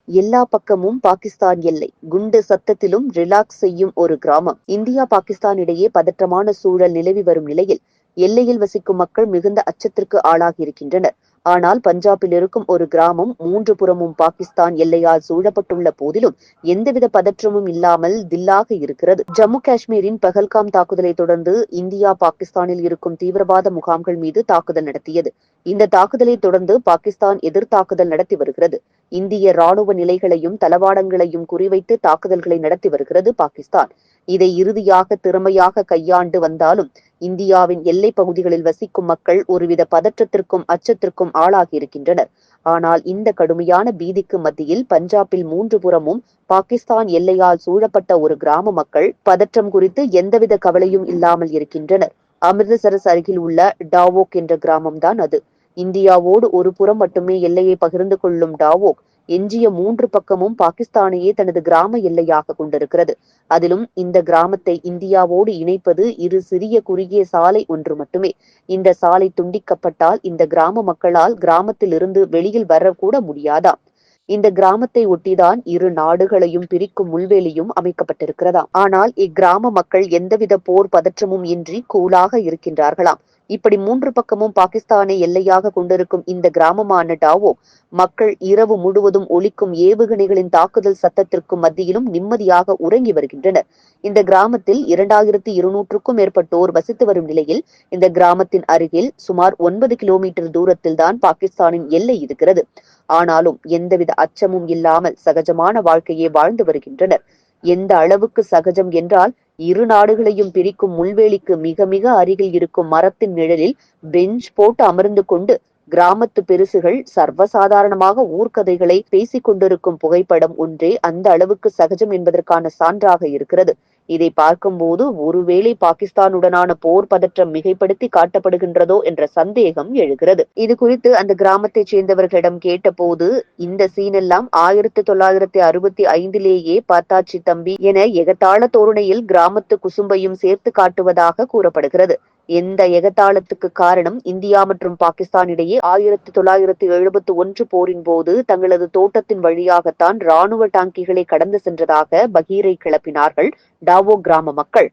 எல்லா பக்கமும் பாகிஸ்தான் எல்லை, குண்டு சத்தத்திலும் ரிலாக்ஸ் செய்யும் ஒரு கிராமம். இந்தியா பாகிஸ்தான் இடையே பதற்றமான சூழல் நிலவி வரும் நிலையில் எல்லையில் வசிக்கும் மக்கள் மிகுந்த அச்சத்திற்கு ஆளாகியிருக்கின்றனர். ஆனால் பஞ்சாபில் இருக்கும் ஒரு கிராமம் 3 புறமும் பாகிஸ்தான் எல்லையால் சூழப்பட்டுள்ள போதிலும் எந்தவித பதற்றமும் இல்லாமல் தில்லாக இருக்கிறது. ஜம்மு காஷ்மீரின் பஹல்காம் தாக்குதலை தொடர்ந்து இந்தியா பாகிஸ்தானில் இருக்கும் தீவிரவாத முகாம்கள் மீது தாக்குதல் நடத்தியது. இந்த தாக்குதலை தொடர்ந்து பாகிஸ்தான் எதிர் தாக்குதல் நடத்தி வருகிறது. இந்திய ராணுவ நிலைகளையும் தளவாடங்களையும் குறிவைத்து தாக்குதல்களை நடத்தி வருகிறது பாகிஸ்தான். இதை இறுதியாக திறமையாக கையாண்டு வந்தாலும் இந்தியாவின் எல்லைப் பகுதிகளில் வசிக்கும் மக்கள் ஒருவித பதற்றத்திற்கும் அச்சத்திற்கும் ஆளாகியிருக்கின்றனர். ஆனால் இந்த கடுமையான பீதிக்கு மத்தியில் பஞ்சாபில் 3 புறமும் பாகிஸ்தான் எல்லையால் சூழப்பட்ட ஒரு கிராம மக்கள் பதற்றம் குறித்து எந்தவித கவலையும் இல்லாமல் இருக்கின்றனர். அமிர்தசரஸ் அருகில் உள்ள டாவோக் என்ற கிராமம்தான் அது. இந்தியாவோடு ஒரு புறம் மட்டுமே எல்லையை பகிர்ந்து கொள்ளும் டாவோக் எஞ்சிய 3 பக்கமும் பாகிஸ்தானையே தனது கிராம எல்லையாக கொண்டிருக்கிறது. அதிலும் இந்த கிராமத்தை இந்தியாவோடு இணைப்பது 2 சிறிய குறுகிய சாலை ஒன்று மட்டுமே. இந்த சாலை துண்டிக்கப்பட்டால் இந்த கிராம மக்களால் கிராமத்தில் இருந்து வெளியில் வரக்கூட முடியாதாம். இந்த கிராமத்தை ஒட்டிதான் 2 நாடுகளையும் பிரிக்கும் முள்வேலியும் அமைக்கப்பட்டிருக்கிறதாம். ஆனால் இக்கிராம மக்கள் எந்தவித போர் பதற்றமும் இன்றி கூலாக இருக்கின்றார்களாம். இப்படி 3 பக்கமும் பாகிஸ்தானை எல்லையாக கொண்டிருக்கும் இந்த கிராமமான டாவோ மக்கள் இரவு முழுவதும் ஒலிக்கும் ஏவுகணைகளின் தாக்குதல் சத்தத்திற்கும் மத்தியிலும் நிம்மதியாக உறங்கி வருகின்றனர். இந்த கிராமத்தில் 2200க்கும் மேற்பட்டோர் வசித்து வரும் நிலையில் இந்த கிராமத்தின் அருகில் சுமார் 9 கிலோமீட்டர் தூரத்தில் தான் பாகிஸ்தானின் எல்லை இருக்கிறது. ஆனாலும் எந்தவித அச்சமும் இல்லாமல் சகஜமான வாழ்க்கையை வாழ்ந்து வருகின்றனர். எந்த அளவுக்கு சகஜம் என்றால் 2 நாடுகளையும் பிரிக்கும் முள்வேலிக்கு மிக மிக அருகில் இருக்கும் மரத்தின் நிழலில் பெஞ்ச் போட்டு அமர்ந்து கொண்டு கிராமத்து பெருசுகள் சர்வசாதாரணமாக ஊர்க்கதைகளை பேசிக் கொண்டிருக்கும் புகைப்படம் ஒன்றே அந்த அளவுக்கு சகஜம் என்பதற்கான சான்றாக இருக்கிறது. இதை பார்க்கும்போது ஒருவேளை பாகிஸ்தானுடனான போர் பதற்றம் மிகைப்படுத்தி காட்டப்படுகின்றதோ என்ற சந்தேகம் எழுகிறது. இது குறித்து அந்த கிராமத்தைச் சேர்ந்தவர்களிடம் கேட்டபோது இந்த சீனெல்லாம் 1965லேயே பார்த்தாச்சு தம்பி என எகத்தாள தோரணையில் கிராமத்து குசும்பையும் சேர்த்து காட்டுவதாக கூறப்படுகிறது. எந்த எகத்தாளத்துக்கு காரணம் இந்தியா மற்றும் பாகிஸ்தான் இடையே 1971 போரின் போது தங்களது தோட்டத்தின் வழியாகத்தான் ராணுவ டாங்கிகளை கடந்து சென்றதாக பகீரை கிளப்பினார்கள் டாவோ கிராம மக்கள்.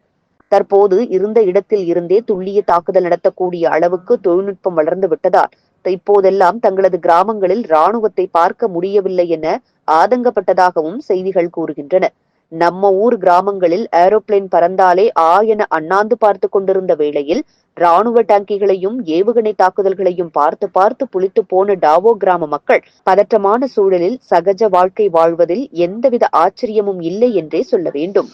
தற்போது இருந்த இடத்தில் இருந்தே துல்லிய தாக்குதல் நடத்தக்கூடிய அளவுக்கு தொழில்நுட்பம் வளர்ந்து விட்டதால் இப்போதெல்லாம் தங்களது கிராமங்களில் ராணுவத்தை பார்க்க முடியவில்லை என ஆதங்கப்பட்டதாகவும் செய்திகள் கூறுகின்றன. நம்ம ஊர் கிராமங்களில் ஏரோப்ளேன் பறந்தாலே என அண்ணாந்து பார்த்து கொண்டிருந்த வேளையில் ராணுவ டாங்கிகளையும் ஏவுகணை தாக்குதல்களையும் பார்த்து பார்த்து புளித்து போன டாவோ கிராம மக்கள் பதற்றமான சூழலில் சகஜ வாழ்க்கை வாழ்வதில் எந்தவித ஆச்சரியமும் இல்லை என்றே சொல்ல வேண்டும்.